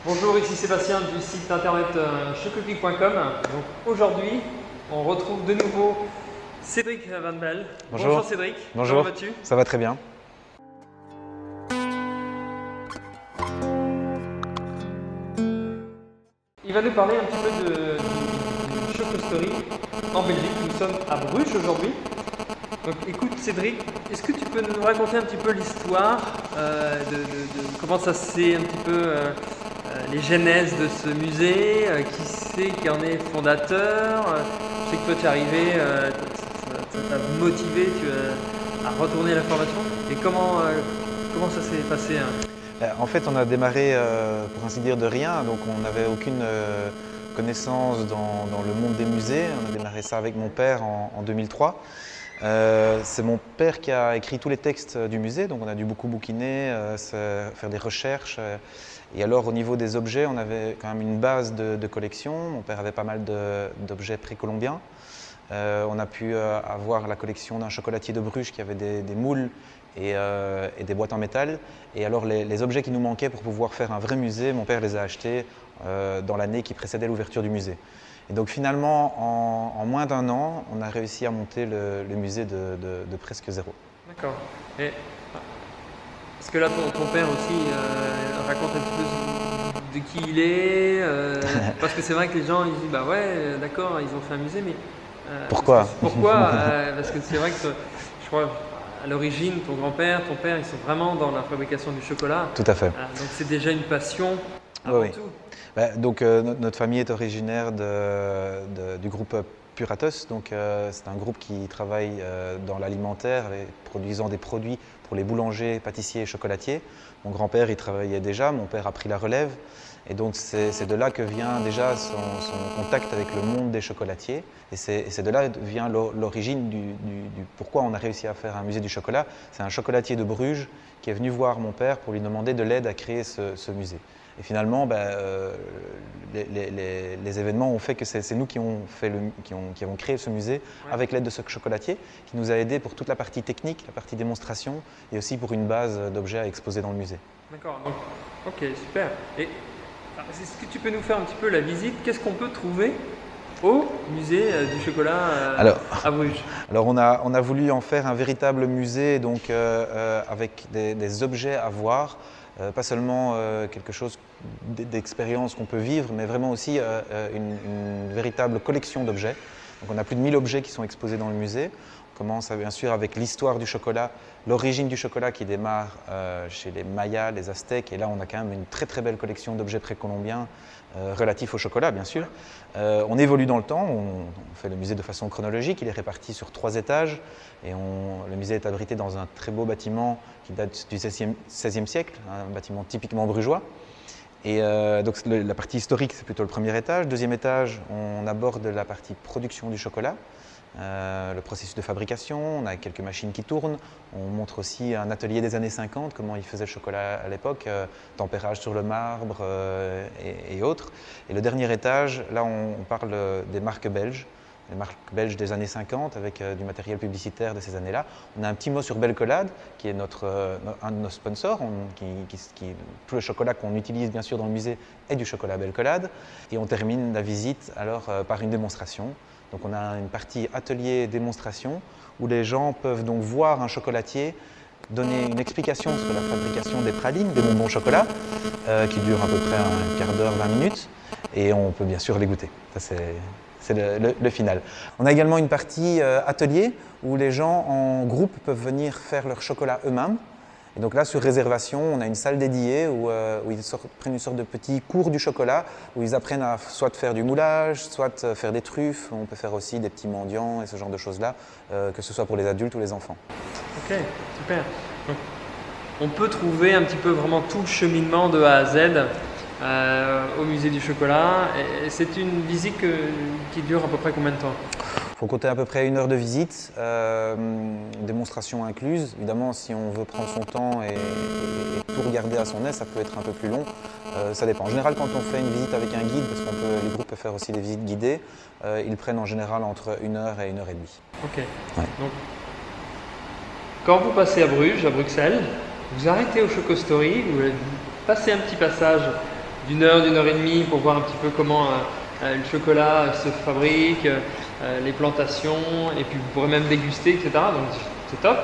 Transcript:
Bonjour, ici Sébastien du site internet chococlick.com. Donc aujourd'hui, on retrouve de nouveau Cédric Van Belle. Bonjour Cédric. Bonjour. Comment vas-tu? Ça va très bien. Il va nous parler un petit peu du Choco Story en Belgique. Nous sommes à Bruges aujourd'hui. Donc écoute Cédric, est-ce que tu peux nous raconter un petit peu l'histoire de comment ça s'est un petit peu les genèses de ce musée, qui c'est qui en est fondateur? Je sais que toi tu es arrivé, ça t'a motivé à retourner à la formation. Et comment ça s'est passé, hein? En fait, on a démarré, pour ainsi dire, de rien. Donc, on n'avait aucune connaissance dans le monde des musées. On a démarré ça avec mon père en 2003. C'est mon père qui a écrit tous les textes du musée, donc on a dû beaucoup bouquiner, faire des recherches. Et alors au niveau des objets, on avait quand même une base de collection. Mon père avait pas mal d'objets précolombiens. On a pu avoir la collection d'un chocolatier de Bruges qui avait des moules et des boîtes en métal. Et alors les objets qui nous manquaient pour pouvoir faire un vrai musée, mon père les a achetés dans l'année qui précédait l'ouverture du musée. Et donc finalement, en moins d'un an, on a réussi à monter le musée de presque zéro. D'accord. Et parce que là, ton père aussi raconte un petit peu de qui il est. Parce que c'est vrai que les gens ils disent bah ouais, d'accord, ils ont fait un musée, mais Pourquoi? Pourquoi parce que c'est vrai que je crois à l'origine, ton grand-père, ton père, ils sont vraiment dans la fabrication du chocolat. Tout à fait. Donc c'est déjà une passion avant Oui. tout. Donc notre famille est originaire du groupe Puratos. Donc c'est un groupe qui travaille dans l'alimentaire, produisant des produits pour les boulangers, pâtissiers et chocolatiers. Mon grand-père y travaillait déjà, mon père a pris la relève. Et donc c'est de là que vient déjà son contact avec le monde des chocolatiers. Et c'est de là vient l'origine du pourquoi on a réussi à faire un musée du chocolat. C'est un chocolatier de Bruges qui est venu voir mon père pour lui demander de l'aide à créer ce musée. Et finalement, les événements ont fait que c'est nous qui avons créé ce musée avec l'aide de ce chocolatier qui nous a aidés pour toute la partie technique, la partie démonstration et aussi pour une base d'objets à exposer dans le musée. D'accord, donc ok, super. Et est-ce que tu peux nous faire un petit peu la visite? Qu'est-ce qu'on peut trouver au musée du chocolat à Bruges? Alors on a voulu en faire un véritable musée donc, avec des objets à voir. Pas seulement quelque chose d'expérience qu'on peut vivre, mais vraiment aussi une véritable collection d'objets. Donc on a plus de 1000 objets qui sont exposés dans le musée. On commence bien sûr avec l'histoire du chocolat, l'origine du chocolat qui démarre chez les Mayas, les Aztèques, et là on a quand même une très très belle collection d'objets précolombiens relatifs au chocolat bien sûr. On évolue dans le temps, on fait le musée de façon chronologique, il est réparti sur 3 étages et le musée est abrité dans un très beau bâtiment qui date du XVIe siècle, un bâtiment typiquement brugeois. Et donc la partie historique c'est plutôt le premier étage. Deuxième étage, on aborde la partie production du chocolat. Le processus de fabrication, on a quelques machines qui tournent, on montre aussi un atelier des années 50, comment ils faisaient le chocolat à l'époque, tempérage sur le marbre et autres. Et le dernier étage, là on parle des marques belges, les marques belges des années 50 avec du matériel publicitaire de ces années-là. On a un petit mot sur Belcolade, qui est un de nos sponsors, tout le chocolat qu'on utilise bien sûr dans le musée est du chocolat Belcolade. Et on termine la visite alors par une démonstration. Donc on a une partie atelier démonstration où les gens peuvent donc voir un chocolatier donner une explication sur la fabrication des pralines, des bonbons au chocolat, qui dure à peu près un quart d'heure, 20 minutes, et on peut bien sûr les goûter. Ça, c'est le final. On a également une partie atelier où les gens en groupe peuvent venir faire leur chocolat eux-mêmes. Et donc là, sur réservation, on a une salle dédiée où ils prennent une sorte de petit cours du chocolat, où ils apprennent à soit faire du moulage, soit faire des truffes. On peut faire aussi des petits mendiants et ce genre de choses-là, que ce soit pour les adultes ou les enfants. Ok, super. Donc, on peut trouver un petit peu vraiment tout le cheminement de A à Z au musée du chocolat. Et c'est une visite qui dure à peu près combien de temps? Il faut compter à peu près 1 heure de visite, démonstration incluse. Évidemment, si on veut prendre son temps et tout regarder à son aise, ça peut être un peu plus long. Ça dépend. En général, quand on fait une visite avec un guide, parce que les groupes peuvent faire aussi des visites guidées, ils prennent en général entre 1 heure et 1 heure et demie. Ok. Ouais. Donc, quand vous passez à Bruges, à Bruxelles, vous arrêtez au Choco Story, vous passez un petit passage d'une heure et demie pour voir un petit peu comment le chocolat se fabrique, les plantations, et puis vous pourrez même déguster, etc. Donc c'est top.